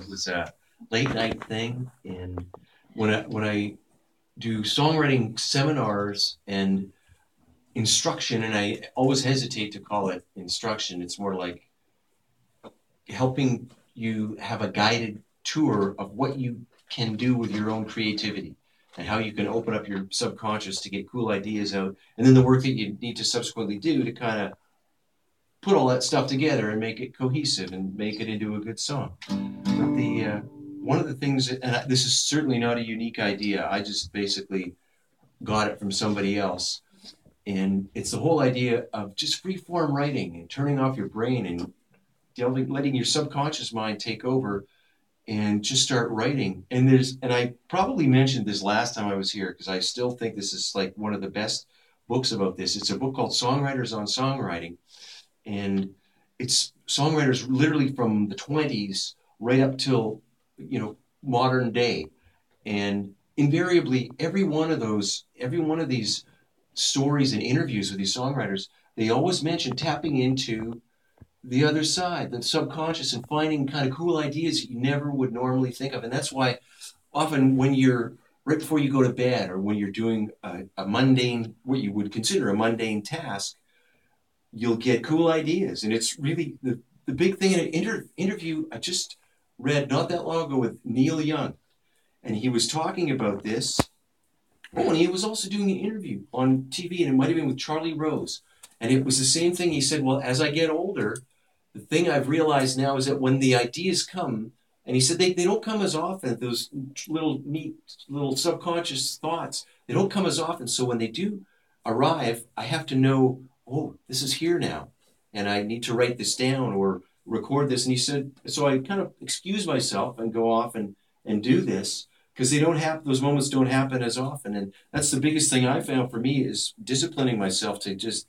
It was a late night thing, and when I do songwriting seminars and instruction, and I always hesitate to call it instruction. It's more like helping you have a guided tour of what you can do with your own creativity and how you can open up your subconscious to get cool ideas out, and then the work that you need to subsequently do to kind of put all that stuff together and make it cohesive and make it into a good song. But one of the things, and this is certainly not a unique idea, I just basically got it from somebody else, and it's the whole idea of just free form writing and turning off your brain and letting your subconscious mind take over and just start writing. And I probably mentioned this last time I was here because I still think this is like one of the best books about this. It's a book called Songwriters on Songwriting, and it's songwriters literally from the 20s right up till modern day. And invariably, every one of these stories and interviews with these songwriters, they always mention tapping into the other side, the subconscious, and finding kind of cool ideas that you never would normally think of. And that's why often when you're right before you go to bed, or when you're doing a mundane, what you would consider a mundane task, you'll get cool ideas. And it's really the big thing in an interview I just read not that long ago with Neil Young. And he was talking about this. Oh, and he was also doing an interview on TV, and it might have been with Charlie Rose. And it was the same thing. He said, well, as I get older, the thing I've realized now is that when the ideas come, and he said they don't come as often, those neat little subconscious thoughts, they don't come as often. So when they do arrive, I have to know, oh, this is here now, and I need to write this down or record this. And he said, so I kind of excuse myself and go off and do this, because those moments don't happen as often. And that's the biggest thing I found for me, is disciplining myself to just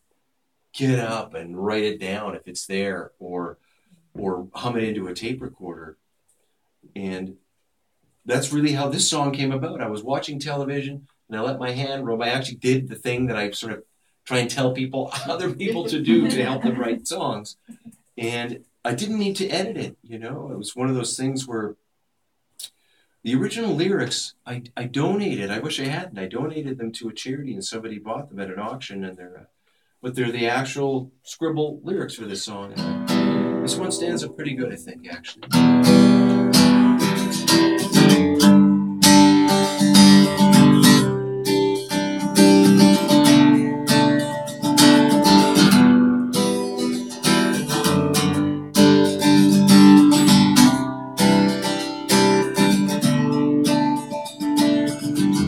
get up and write it down if it's there, or hum it into a tape recorder. And that's really how this song came about. I was watching television and I let my hand roam. I actually did the thing that I sort of try and tell other people to do to help them write songs. And I didn't need to edit it, It was one of those things where the original lyrics, I donated. I wish I hadn't. I donated them to a charity, and somebody bought them at an auction, and but they're the actual scribble lyrics for this song. And this one stands up pretty good, I think, actually.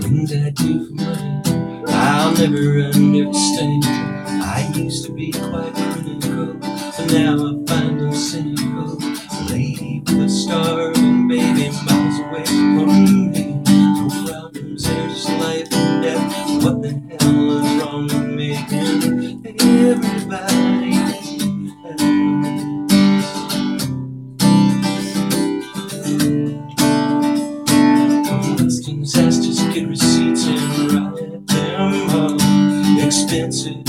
Things I do for money, I'll never understand. I used to be quite critical, but now I find them cynical. A lady with a starving baby miles away from me. No problems, they're just life and death. What the hell is wrong with me? Everybody questions asked, just get receipts and write them up. Expenses,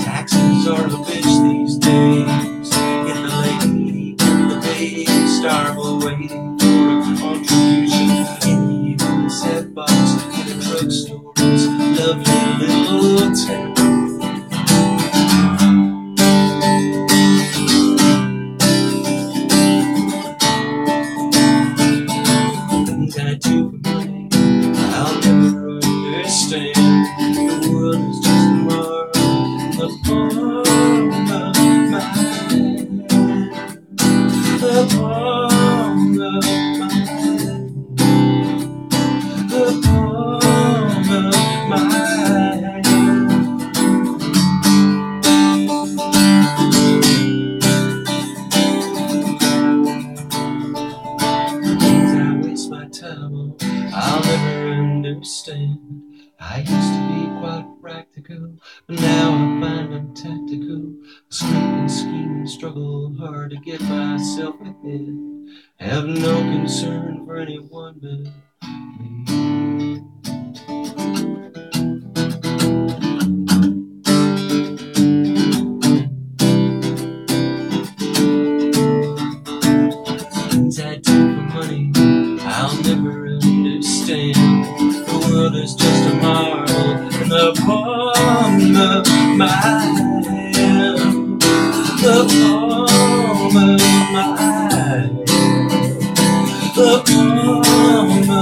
taxes are a bitch these days. Get the lady and the baby starve waiting for a contribution. In the UNICEF box in a drugstore, it's a lovely little town. Things I do for money, I'll never understand. The world is just a marvel upon my mind. Upon my mind. Upon my mind. Things I waste my time on, I'll never understand. I used to be quite practical, but now I find I'm tactical. I scrape and scheme and struggle hard to get myself ahead. Have no concern for anyone but me. Things I do for honey, I'll never understand. The world is just a marble in the palm of my hand. The palm of my hand. The palm of